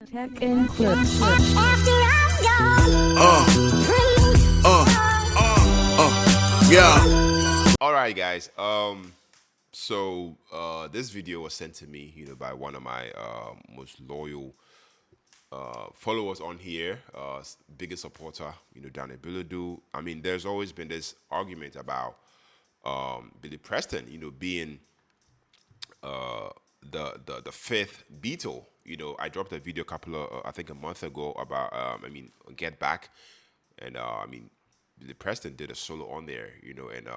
Tech and clips. Yeah. All right, guys. This video was sent to me, by one of my most loyal followers on here, biggest supporter, down at Billy. I mean, there's always been this argument about Billy Preston, being the fifth Beatle. I dropped a video a couple of I think a month ago about Get Back, and Billy Preston did a solo on there, and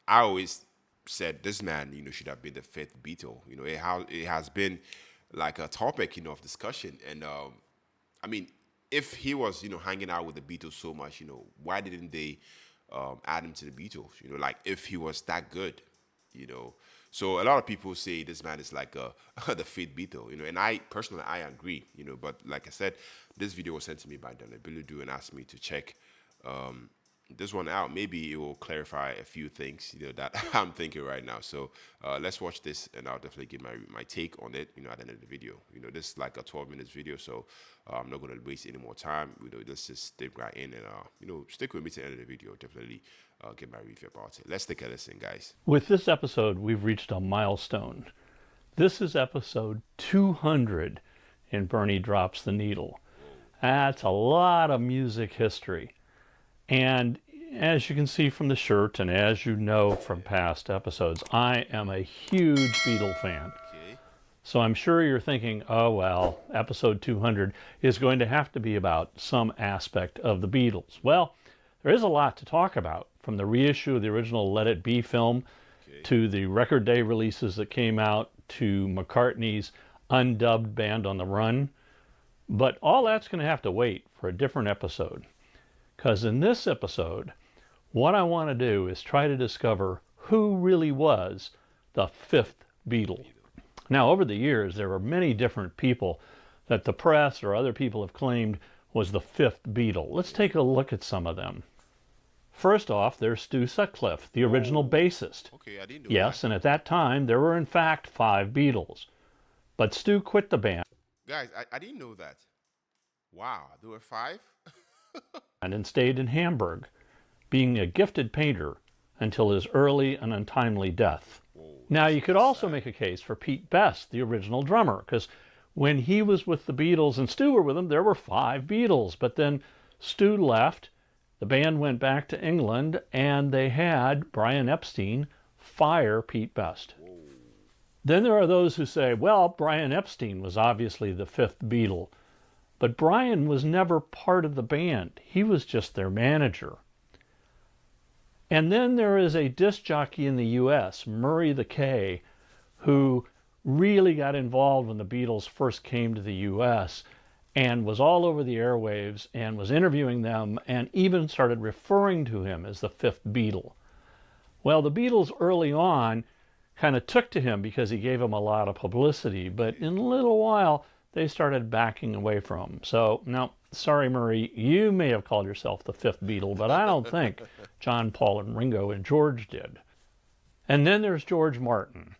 I always said this man, should have been the fifth Beatle. It has been like a topic, of discussion, and if he was, hanging out with the Beatles so much, why didn't they add him to the Beatles? Like if he was that good, you know. So a lot of people say this man is like the fifth Beatle, and I personally I agree, But like I said, this video was sent to me by Donna Billy and asked me to check this one out. Maybe it will clarify a few things, that I'm thinking right now. So let's watch this, and I'll definitely give my take on it, at the end of the video. This is like a 12 minutes video, so I'm not going to waste any more time. Let's just stick right in and stick with me to the end of the video. Definitely get my review about it. Let's take a listen, guys. With this episode, we've reached a milestone. This is episode 200 in Bernie Drops the Needle. That's a lot of music history. And as you can see from the shirt, and as you know from past episodes, I am a huge Beatle fan. Okay. So I'm sure you're thinking, oh well, episode 200 is going to have to be about some aspect of the Beatles. Well, there is a lot to talk about, from the reissue of the original Let It Be film, to the record day releases that came out, to McCartney's undubbed Band on the Run. But all that's going to have to wait for a different episode. Because in this episode, what I want to do is try to discover who really was the fifth Beatle. Now, over the years, there are many different people that the press or other people have claimed was the fifth Beatle. Let's take a look at some of them. First off, there's Stu Sutcliffe, the original bassist. Okay, I didn't know Yes, that. and at that time, there were in fact 5 Beatles. But Stu quit the band. Guys, I didn't know that. Wow, there were 5? And stayed in Hamburg, being a gifted painter until his early and untimely death. Whoa, Now, you could that's also sad. make a case for Pete Best, the original drummer, because when he was with the Beatles and Stu were with him, there were 5 Beatles. But then Stu left, the band went back to England, and they had Brian Epstein fire Pete Best. Whoa. Then there are those who say, well, Brian Epstein was obviously the fifth Beatle. But Brian was never part of the band. He was just their manager. And then there is a disc jockey in the U.S., Murray the K, who really got involved when the Beatles first came to the U.S. and was all over the airwaves and was interviewing them and even started referring to him as the fifth Beatle. Well, the Beatles early on kind of took to him because he gave them a lot of publicity, but in a little while, they started backing away from him. So, now, sorry, Murray, you may have called yourself the fifth Beatle, but I don't think John, Paul, and Ringo and George did. And then there's George Martin.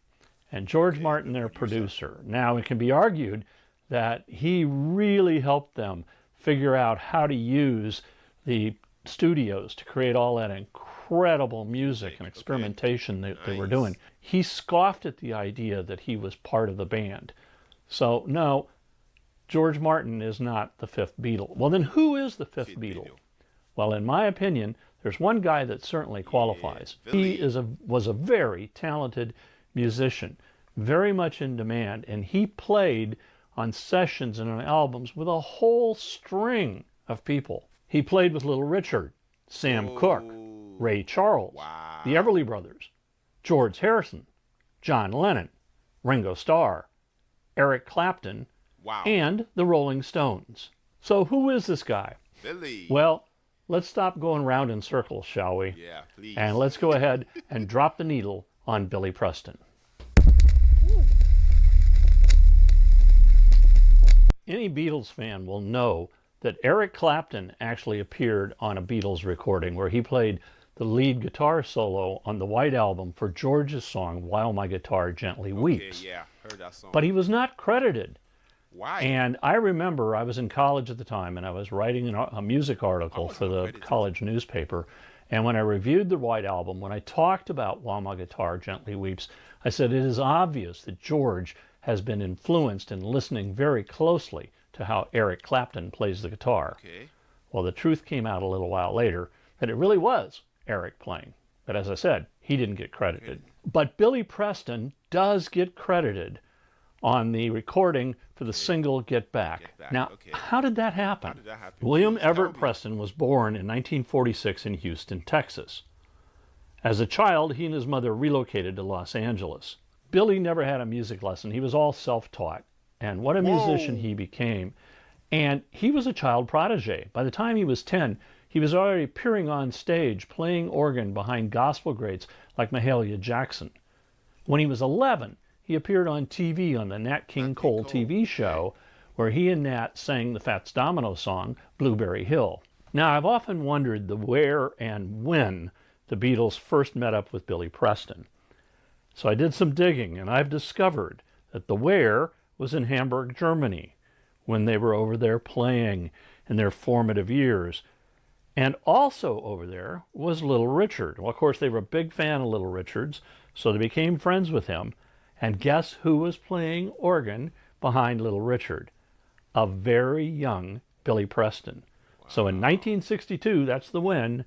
And George Martin, their producer. Now, it can be argued that he really helped them figure out how to use the studios to create all that incredible music and experimentation that they were doing. He scoffed at the idea that he was part of the band. So, no, George Martin is not the fifth Beatle. Well, then who is the fifth Beatle? Well, in my opinion, there's one guy that certainly qualifies. He was a very talented musician, very much in demand, and he played on sessions and on albums with a whole string of people. He played with Little Richard, Sam Cooke, Ray Charles, the Everly Brothers, George Harrison, John Lennon, Ringo Starr, Eric Clapton, and the Rolling Stones. So who is this guy? Billy. Well, let's stop going round in circles, shall we? Yeah, please. And let's go ahead and drop the needle on Billy Preston. Any Beatles fan will know that Eric Clapton actually appeared on a Beatles recording where he played the lead guitar solo on the White Album for George's song, While My Guitar Gently Weeps. Okay, yeah, heard that song. But he was not credited. Why? And I remember I was in college at the time and I was writing a music I article wasn't for the accredited. college newspaper. And when I reviewed the White Album, when I talked about While My Guitar Gently Weeps, I said it is obvious that George has been influenced in listening very closely to how Eric Clapton plays the guitar. Okay. Well, the truth came out a little while later that it really was Eric playing. But as I said, he didn't get credited. But Billy Preston does get credited on the recording for the single Get Back. Get Back. Now, Okay. how did that How happen? did that happen? William Please tell Everett me. Preston was born in 1946 in Houston, Texas. As a child, he and his mother relocated to Los Angeles. Billy never had a music lesson. He was all self-taught. And what a musician he became. And he was a child prodigy. By the time he was 10, he was already appearing on stage, playing organ behind gospel greats like Mahalia Jackson. When he was 11, he appeared on TV on the Nat King Cole TV show, where he and Nat sang the Fats Domino song, Blueberry Hill. Now, I've often wondered the where and when the Beatles first met up with Billy Preston. So I did some digging, and I've discovered that the where was in Hamburg, Germany, when they were over there playing in their formative years. And also over there was Little Richard. Well, of course, they were a big fan of Little Richard's, so they became friends with him. And guess who was playing organ behind Little Richard? A very young Billy Preston. Wow. So in 1962, that's the when,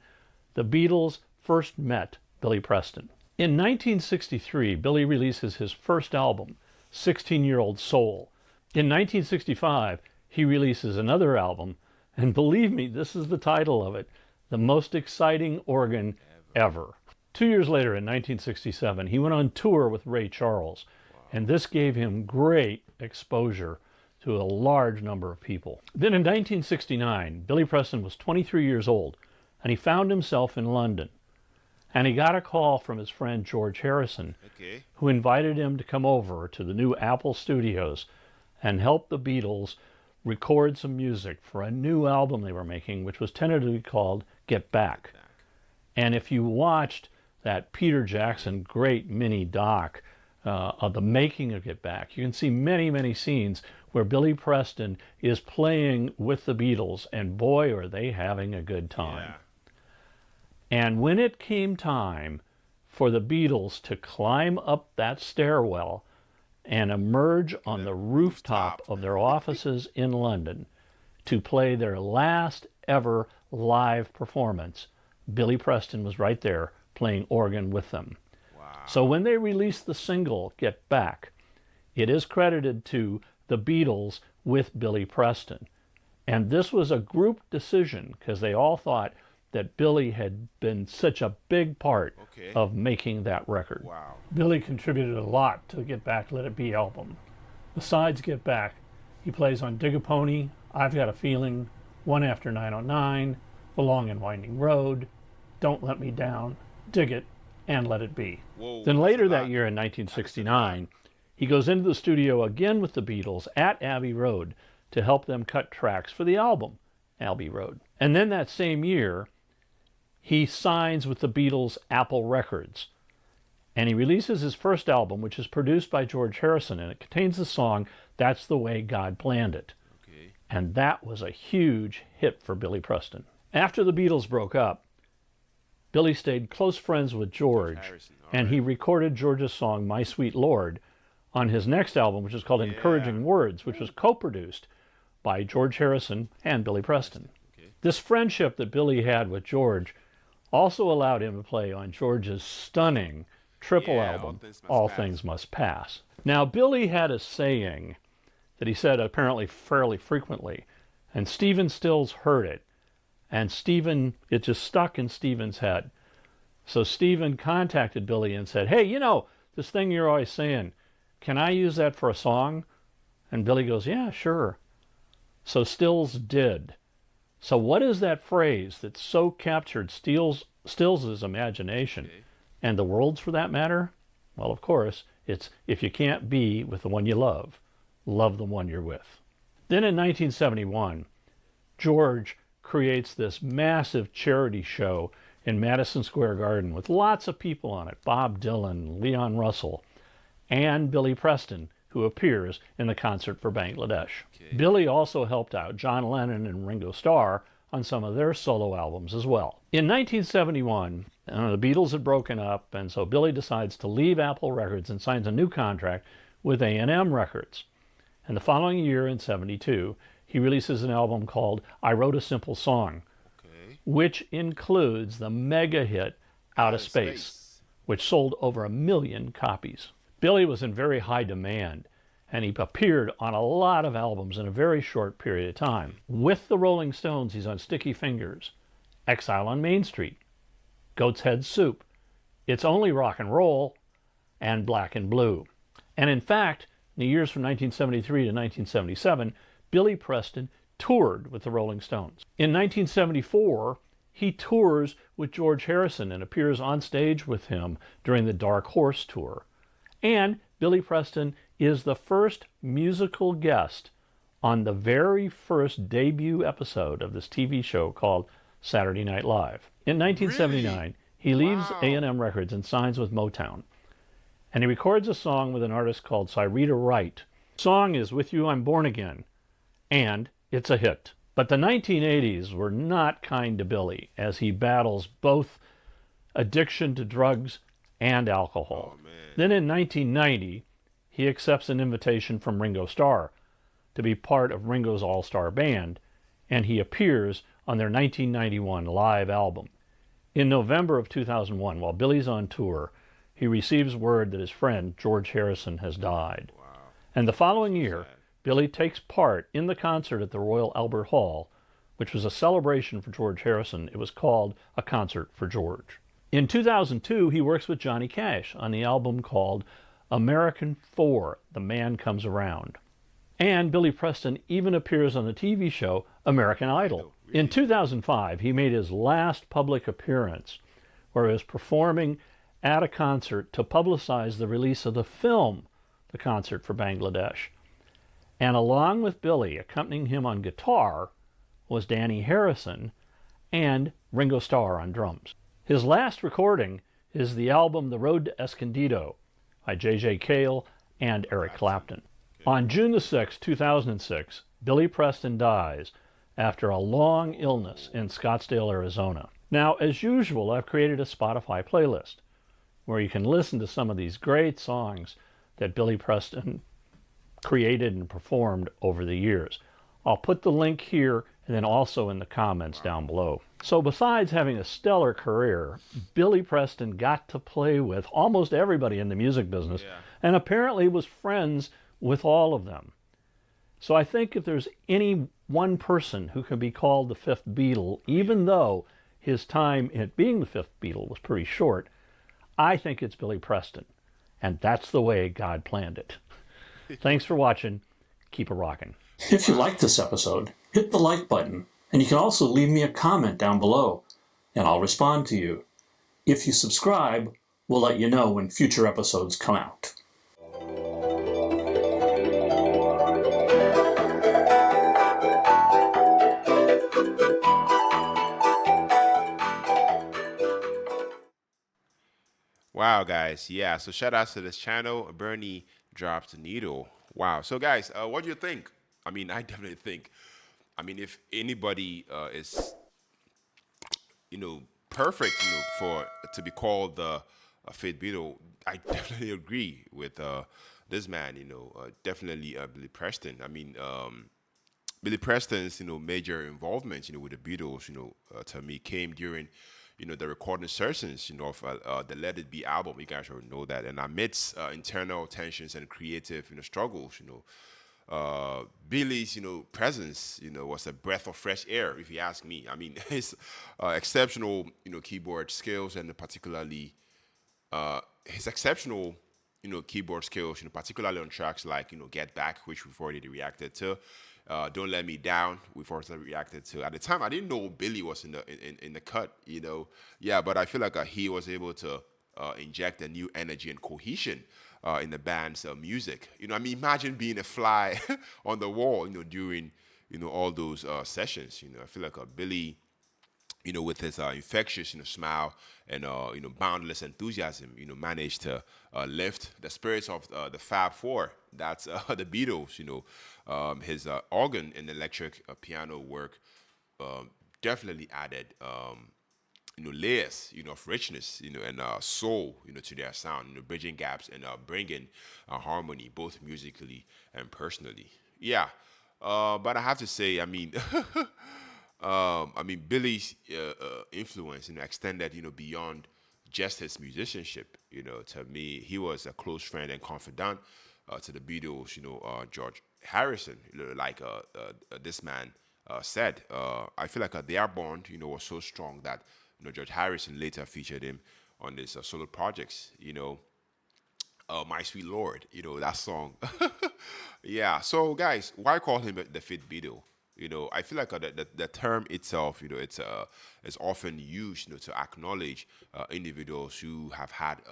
the Beatles first met Billy Preston. In 1963, Billy releases his first album, 16-Year-Old Soul. In 1965, he releases another album, and believe me, this is the title of it, The Most Exciting Organ Ever. 2 years later, in 1967, he went on tour with Ray Charles, and this gave him great exposure to a large number of people. Then in 1969, Billy Preston was 23 years old, and he found himself in London. And he got a call from his friend George Harrison, who invited him to come over to the new Apple Studios and help the Beatles record some music for a new album they were making, which was tentatively called Get Back. And if you watched that Peter Jackson great mini doc of the making of Get Back, you can see many, many scenes where Billy Preston is playing with the Beatles, and boy, are they having a good time. Yeah. And when it came time for the Beatles to climb up that stairwell and emerge on the rooftop of their offices in London to play their last ever live performance, Billy Preston was right there playing organ with them. Wow. So when they released the single Get Back, it is credited to the Beatles with Billy Preston. And this was a group decision because they all thought that Billy had been such a big part of making that record. Wow. Billy contributed a lot to the Get Back, Let It Be album. Besides Get Back, he plays on Dig a Pony, I've Got a Feeling, One After 909, The Long and Winding Road, Don't Let Me Down, Dig It, and Let It Be. Whoa, then later that year in 1969, he goes into the studio again with the Beatles at Abbey Road to help them cut tracks for the album, Abbey Road. And then that same year, he signs with the Beatles' Apple Records. And he releases his first album, which is produced by George Harrison, and it contains the song, That's the Way God Planned It. Okay. And that was a huge hit for Billy Preston. After the Beatles broke up, Billy stayed close friends with George, and he recorded George's song, My Sweet Lord, on his next album, which is called Encouraging Words, which was co-produced by George Harrison and Billy Preston. Okay. This friendship that Billy had with George also allowed him to play on George's stunning triple album, All Things Must Pass. Now, Billy had a saying that he said apparently fairly frequently, and Stephen Stills heard it, and it just stuck in Stephen's head. So Stephen contacted Billy and said, hey, you know, this thing you're always saying, can I use that for a song? And Billy goes, yeah, sure. So Stills did. So what is that phrase that so captured Stills' imagination, and the world's for that matter? Well, of course, it's if you can't be with the one you love the one you're with. Then in 1971, George creates this massive charity show in Madison Square Garden with lots of people on it, Bob Dylan, Leon Russell, and Billy Preston, who appears in the concert for Bangladesh. Okay. Billy also helped out John Lennon and Ringo Starr on some of their solo albums as well. In 1971, the Beatles had broken up, and so Billy decides to leave Apple Records and signs a new contract with A&M Records. And the following year, in 72, he releases an album called I Wrote a Simple Song, Okay. which includes the mega hit Out of Space, which sold over 1 million copies. Billy was in very high demand, and he appeared on a lot of albums in a very short period of time. With the Rolling Stones, he's on Sticky Fingers, Exile on Main Street, Goat's Head Soup, It's Only Rock and Roll, and Black and Blue. And in fact, in the years from 1973 to 1977, Billy Preston toured with the Rolling Stones. In 1974, he tours with George Harrison and appears on stage with him during the Dark Horse tour. And Billy Preston is the first musical guest on the very first debut episode of this TV show called Saturday Night Live. In 1979, Really? he leaves Wow. A&M Records and signs with Motown. And he records a song with an artist called Cyrita Wright. The song is With You I'm Born Again, and it's a hit. But the 1980s were not kind to Billy as he battles both addiction to drugs and alcohol. Oh, man. Then in 1990, he accepts an invitation from Ringo Starr to be part of Ringo's all-star band, and he appears on their 1991 live album. In November of 2001, while Billy's on tour, he receives word that his friend George Harrison has died. Wow. And the following year, Sad. Billy takes part in the concert at the Royal Albert Hall, which was a celebration for George Harrison. It was called A Concert for George. In 2002, he works with Johnny Cash on the album called American 4, The Man Comes Around. And Billy Preston even appears on the TV show American Idol. In 2005, he made his last public appearance, where he was performing at a concert to publicize the release of the film, The Concert for Bangladesh. And along with Billy, accompanying him on guitar, was Danny Harrison and Ringo Starr on drums. His last recording is the album The Road to Escondido by J.J. Cale and Eric Clapton. On June the 6th, 2006, Billy Preston dies after a long illness in Scottsdale, Arizona. Now, as usual, I've created a Spotify playlist where you can listen to some of these great songs that Billy Preston created and performed over the years. I'll put the link here and then also in the comments down below. So besides having a stellar career, Billy Preston got to play with almost everybody in the music business and apparently was friends with all of them. So I think if there's any one person who can be called the Fifth Beatle, even though his time at being the Fifth Beatle was pretty short, I think it's Billy Preston. And that's the way God planned it. Thanks for watching. Keep it rockin'. If you liked this episode, hit the like button, and you can also leave me a comment down below, and I'll respond to you. If you subscribe, we'll let you know when future episodes come out. Wow, guys. Yeah, so shout out to this channel. Bernie drops the needle. Wow. So, guys, what do you think? I mean, I definitely think, if anybody is, perfect, for to be called the Fifth Beetle, I definitely agree with this man, definitely Billy Preston. Billy Preston's, major involvement, with the Beatles, to me came during, the recording sessions, of the Let It Be album. You guys already know that. And amidst internal tensions and creative, struggles, Billy's, presence, was a breath of fresh air, if you ask me. His exceptional, keyboard skills and particularly his exceptional, keyboard skills, particularly on tracks like, Get Back, which we've already reacted to. Don't Let Me Down, we've also reacted to. At the time, I didn't know Billy was in the cut, Yeah, but I feel like he was able to inject a new energy and cohesion in the band's music. Imagine being a fly on the wall, during, all those sessions. I feel like Billy, with his infectious, smile and boundless enthusiasm, managed to lift the spirits of the Fab Four. That's the Beatles. His organ and electric piano work definitely added, layers, of richness, and soul, to their sound, bridging gaps and bringing harmony, both musically and personally. Yeah, but I have to say, Billy's influence, extended, beyond just his musicianship. To me, he was a close friend and confidant to the Beatles. George Harrison, like this man said. I feel like their bond, was so strong that George Harrison later featured him on his solo projects. My Sweet Lord, that song. Yeah. So, guys, why call him the Fifth Beatle? I feel like the term itself, is often used, to acknowledge individuals who have had,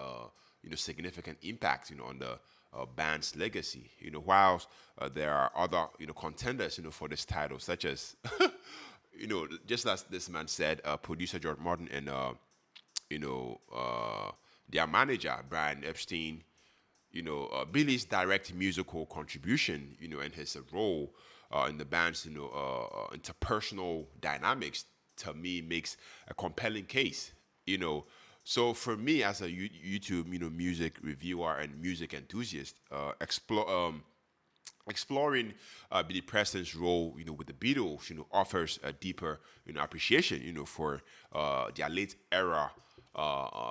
significant impact, on the band's legacy. Whilst there are other, contenders, for this title, such as, just as this man said, producer George Martin and, their manager Brian Epstein, Billy's direct musical contribution, and his role in the band's, interpersonal dynamics, to me makes a compelling case. You know, so for me as a YouTube, music reviewer and music enthusiast, exploring Billy Preston's role, with the Beatles, offers a deeper, appreciation, for their late era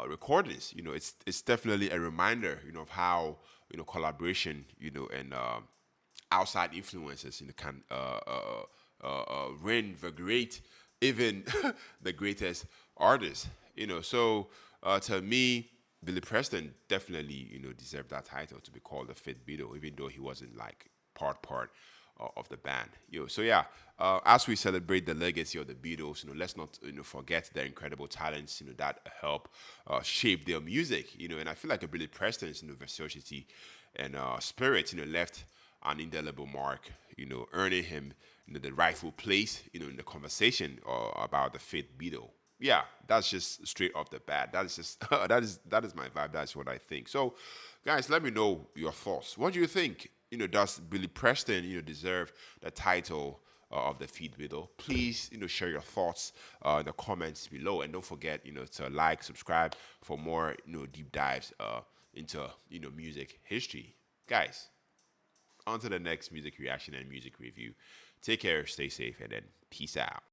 recordings. It's definitely a reminder, of how collaboration, and outside influences, can reinvigorate even the greatest artists. So to me, Billy Preston definitely, deserved that title to be called the Fifth Beatle, even though he wasn't like part of the band. So yeah, as we celebrate the legacy of the Beatles, let's not forget their incredible talents, that help shape their music. And I feel like a Billy Preston's versatility and spirit, left an indelible mark, earning him the rightful place, in the conversation about the Fifth Beatle. Yeah, that's just straight off the bat. That is just that is my vibe. That's what I think. So, guys, let me know your thoughts. What do you think? Does Billy Preston, deserve the title of the Feed Beatle? Please, share your thoughts in the comments below, and don't forget, to like, subscribe for more, deep dives into, music history, guys. On to the next music reaction and music review. Take care, stay safe, and then peace out.